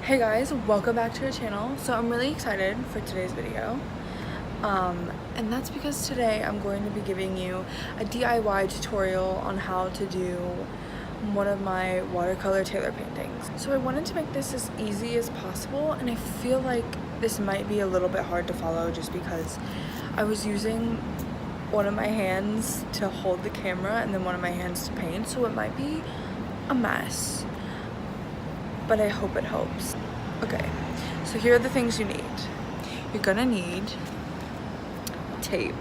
Hey guys, welcome back to our channel. So I'm really excited for today's video. And that's because today I'm going to be giving you a DIY tutorial on how to do one of my watercolor tailor paintings. So I wanted to make this as easy as possible, and I feel like this might be a little bit hard to follow just because I was using one of my hands to hold the camera and then one of my hands to paint, so it might be a mess, but I hope it helps. Okay, so here are the things you need. You're gonna need tape.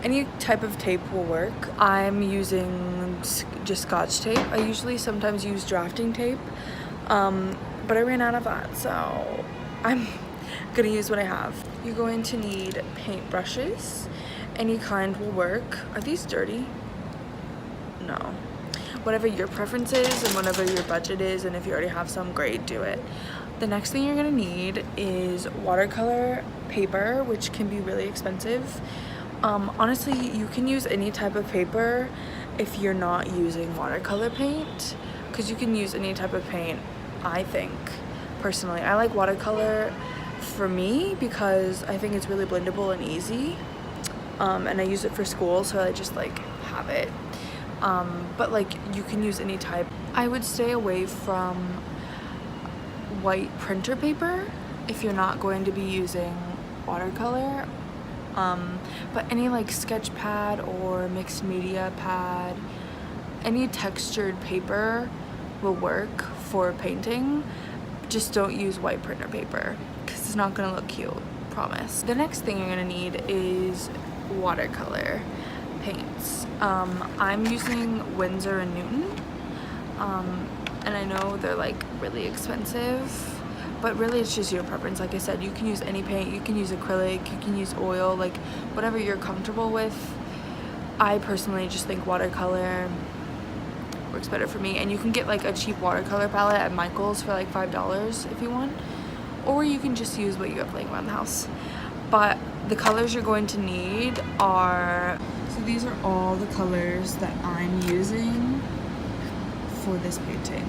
Any type of tape will work. I'm using just Scotch tape. I usually sometimes use drafting tape, but I ran out of that, so I'm gonna use what I have. You're going to need paint brushes. Any kind will work. Are these dirty? No. Whatever your preference is and whatever your budget is, and if you already have some, great, do it. The next thing you're gonna need is watercolor paper, which can be really expensive. Honestly, you can use any type of paper if you're not using watercolor paint, because you can use any type of paint, I think. Personally, I like watercolor for me because I think it's really blendable and easy, and I use it for school, so I just like have it. But like you can use any type. I would stay away from white printer paper if you're not going to be using watercolor, but any like sketch pad or mixed media pad, any textured paper will work for painting. Just don't use white printer paper because it's not gonna look cute, promise. The next thing you're gonna need is watercolor paints. I'm using Winsor & Newton, and I know they're like really expensive, but really it's just your preference. Like I said, you can use any paint. You can use acrylic, you can use oil, like whatever you're comfortable with. I personally just think watercolor works better for me, and you can get like a cheap watercolor palette at Michael's for like $5 if you want, or you can just use what you have laying around the house. But the colors you're going to need are, so these are all the colors that I'm using for this painting.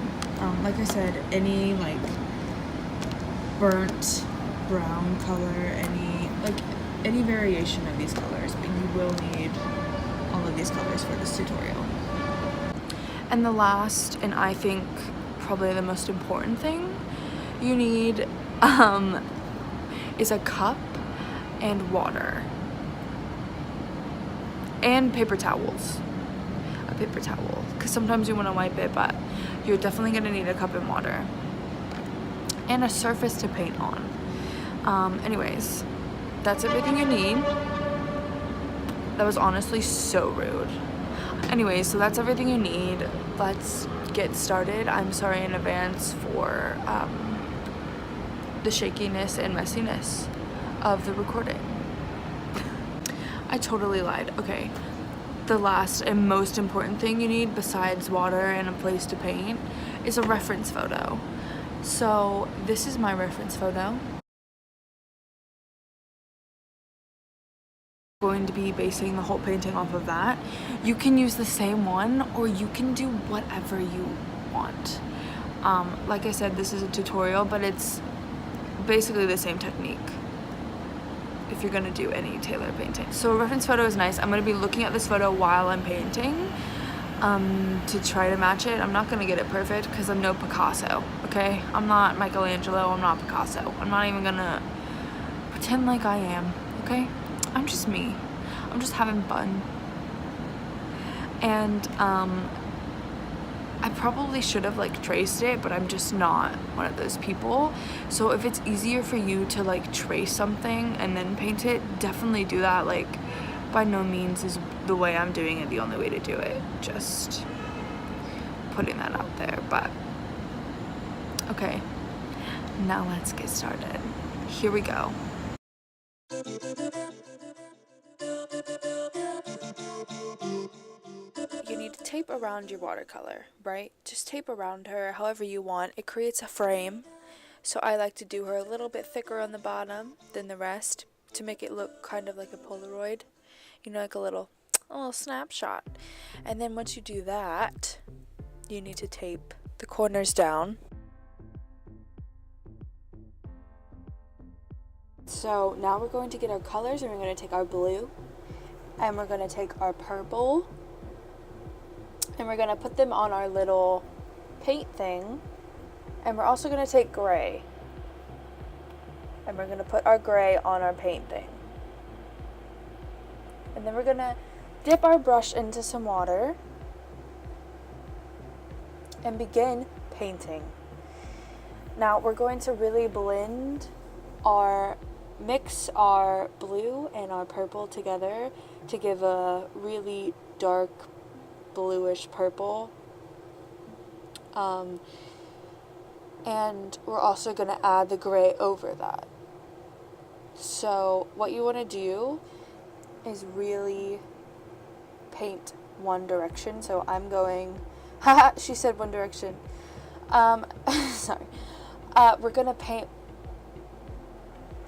Like I said, any like burnt brown color, any variation of these colors, but you will need all of these colors for this tutorial. And the last, and I think probably the most important thing you need is a cup and water and paper towels. A paper towel, because sometimes you want to wipe it, but you're definitely going to need a cup and water and a surface to paint on. Anyways, that's everything you need. That was honestly so rude. Anyways, so that's everything you need. Let's get started. I'm sorry in advance for the shakiness and messiness of the recording. I totally lied. Okay, the last and most important thing you need besides water and a place to paint is a reference photo. So this is my reference photo. Going to be basing the whole painting off of that. You can use the same one or you can do whatever you want. Like I said, this is a tutorial, but it's basically the same technique if you're gonna do any tailor painting. So a reference photo is nice. I'm gonna be looking at this photo while I'm painting to try to match it. I'm not gonna get it perfect because I'm no Picasso, okay? I'm not Michelangelo, I'm not Picasso. I'm not even gonna pretend like I am, okay? I'm just me. I'm just having fun. And I probably should have like traced it, but I'm just not one of those people. So if it's easier for you to like trace something and then paint it, definitely do that. Like, by no means is the way I'm doing it the only way to do it. Just putting that out there. But okay, now let's get started. Here we go. You need to tape around your watercolor, right? Just tape around her however you want. It creates a frame. So I like to do her a little bit thicker on the bottom than the rest to make it look kind of like a Polaroid. You know, like a little snapshot. And then once you do that, you need to tape the corners down. So now we're going to get our colors, and we're going to take our blue, and we're going to take our purple, and we're going to put them on our little paint thing, and we're also going to take gray, and we're going to put our gray on our paint thing. And then we're going to dip our brush into some water and begin painting. Now we're going to really mix our blue and our purple together to give a really dark bluish purple. And we're also going to add the gray over that. So what you want to do is really paint one direction. So I'm going, haha, she said one direction. Sorry. We're going to paint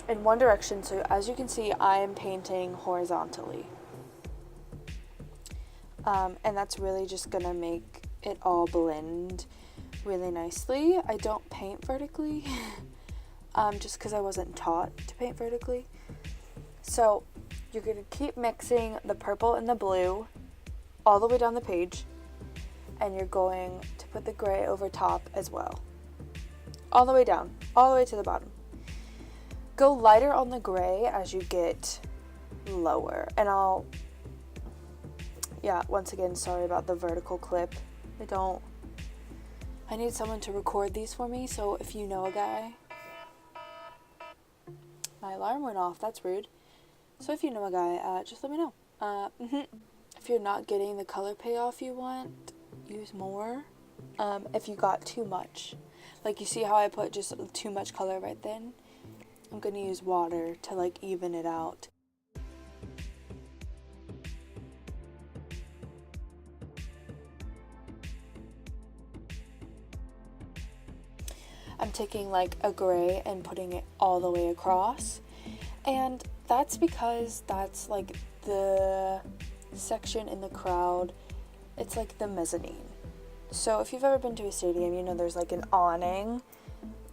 in one direction. So as you can see, I am painting horizontally. And that's really just going to make it all blend really nicely. I don't paint vertically, just because I wasn't taught to paint vertically. So you're going to keep mixing the purple and the blue all the way down the page, and you're going to put the gray over top as well. All the way down, all the way to the bottom. Go lighter on the gray as you get lower. And once again, sorry about the vertical clip. I need someone to record these for me, so if you know a guy. My alarm went off, that's rude. So if you know a guy, just let me know. If you're not getting the color payoff you want, use more. If you got too much, like you see how I put just too much color right then, I'm gonna use water to like even it out. I'm taking like a gray and putting it all the way across, and that's because that's like the section in the crowd. It's like the mezzanine. So if you've ever been to a stadium, you know there's like an awning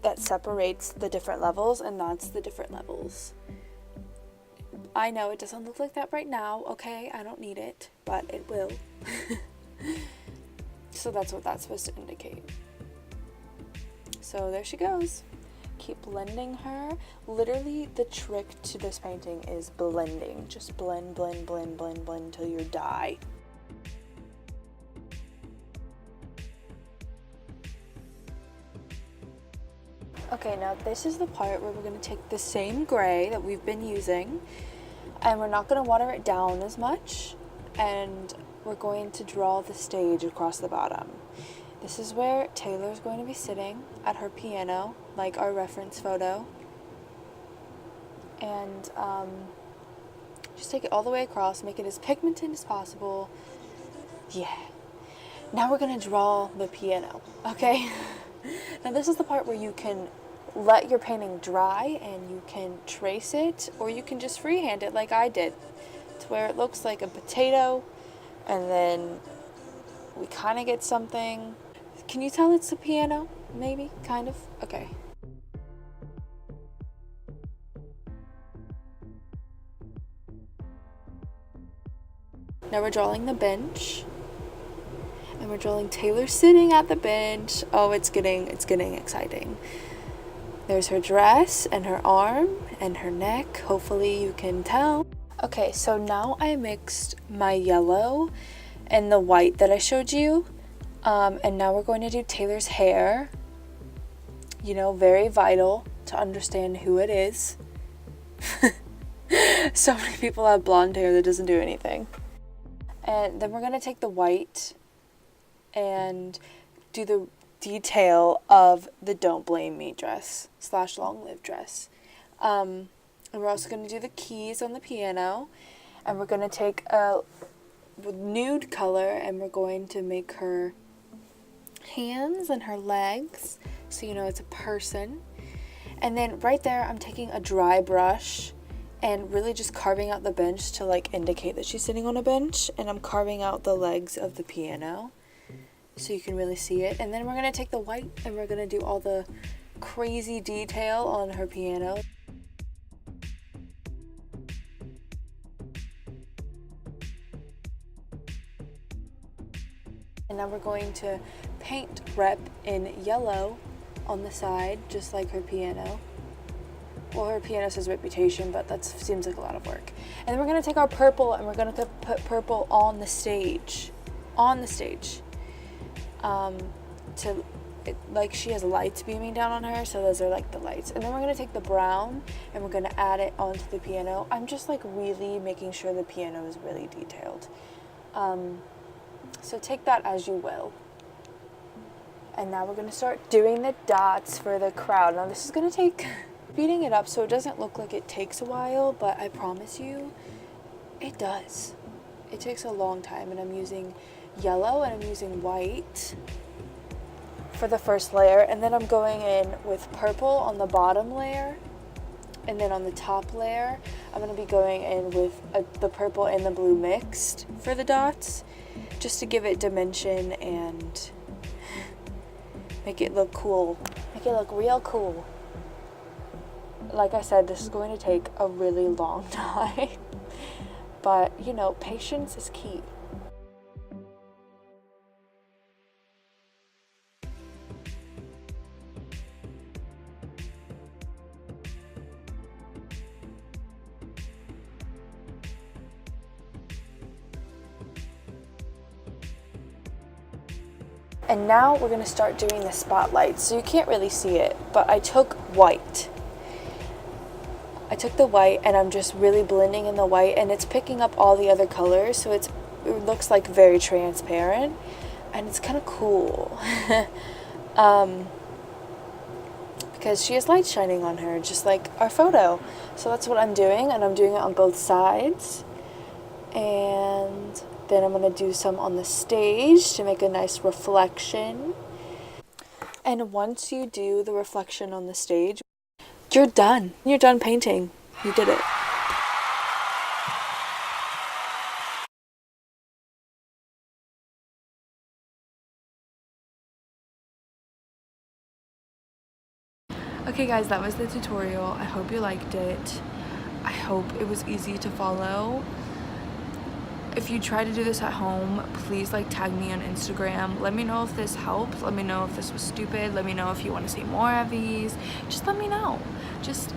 that separates the different levels, and that's the different levels. I know it doesn't look like that right now, okay? I don't need it, but it will. So that's what that's supposed to indicate. So there she goes. Keep blending her. Literally, the trick to this painting is blending. Just blend, blend, blend, blend, blend until you die. Okay, now this is the part where we're going to take the same gray that we've been using, and we're not going to water it down as much, and we're going to draw the stage across the bottom. This is where Taylor's going to be sitting at her piano, like our reference photo. And just take it all the way across, make it as pigmented as possible. Yeah. Now we're going to draw the piano, okay? Now this is the part where you can let your painting dry and you can trace it, or you can just freehand it like I did, to where it looks like a potato, and then we kind of get something. Can you tell it's a piano? Maybe, kind of? Okay. Now we're drawing the bench. And we're drawing Taylor sitting at the bench. Oh, it's getting exciting. There's her dress and her arm and her neck. Hopefully you can tell. Okay, so now I mixed my yellow and the white that I showed you. And now we're going to do Taylor's hair. You know, very vital to understand who it is. So many people have blonde hair that doesn't do anything. And then we're going to take the white and do the detail of the Don't Blame Me dress / Long Live dress. And we're also going to do the keys on the piano. And we're going to take a nude color and we're going to make her hands and her legs, so you know it's a person. And then right there I'm taking a dry brush and really just carving out the bench to like indicate that she's sitting on a bench, and I'm carving out the legs of the piano so you can really see it. And then we're going to take the white and we're going to do all the crazy detail on her piano. And now we're going to paint rep in yellow on the side, just like her piano. Well, her piano says reputation, but that seems like a lot of work. And then we're gonna take our purple and we're gonna put purple on the stage. Like she has lights beaming down on her, so those are like the lights. And then we're gonna take the brown and we're gonna add it onto the piano. I'm just like really making sure the piano is really detailed. So take that as you will. And now we're gonna start doing the dots for the crowd. Now this is gonna take speeding it up so it doesn't look like it takes a while, but I promise you, it does. It takes a long time, and I'm using yellow and I'm using white for the first layer, and then I'm going in with purple on the bottom layer, and then on the top layer I'm going to be going in with the purple and the blue mixed for the dots, just to give it dimension and make it look cool, make it look real cool. Like I said, this is going to take a really long time, but you know, patience is key. And now we're going to start doing the spotlights. So you can't really see it, but I took white. I took the white and I'm just really blending in the white, and it's picking up all the other colors, so it looks like very transparent, and it's kind of cool. Because she has light shining on her, just like our photo. So that's what I'm doing, and I'm doing it on both sides. And then I'm going to do some on the stage to make a nice reflection. And once you do the reflection on the stage, you're done. You're done painting. You did it. Okay guys, that was the tutorial. I hope you liked it. I hope it was easy to follow. If you try to do this at home, please like tag me on Instagram. Let me know if this helped. Let me know if this was stupid. Let me know if you want to see more of these. Just let me know. Just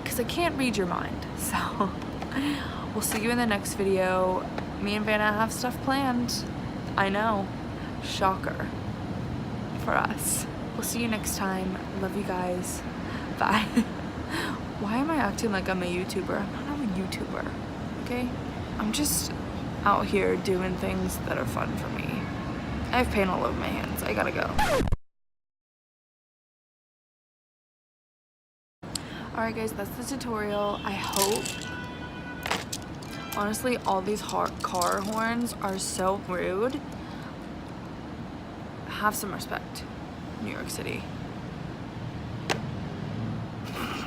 because I can't read your mind. So we'll see you in the next video. Me and Vanna have stuff planned. I know. Shocker for us. We'll see you next time. Love you guys. Bye. Why am I acting like I'm a YouTuber? I'm not a YouTuber. Okay? I'm just out here doing things that are fun for me. I have paint all over my hands. I gotta go. Alright guys, that's the tutorial. I hope. Honestly, all these car horns are so rude. Have some respect, New York City.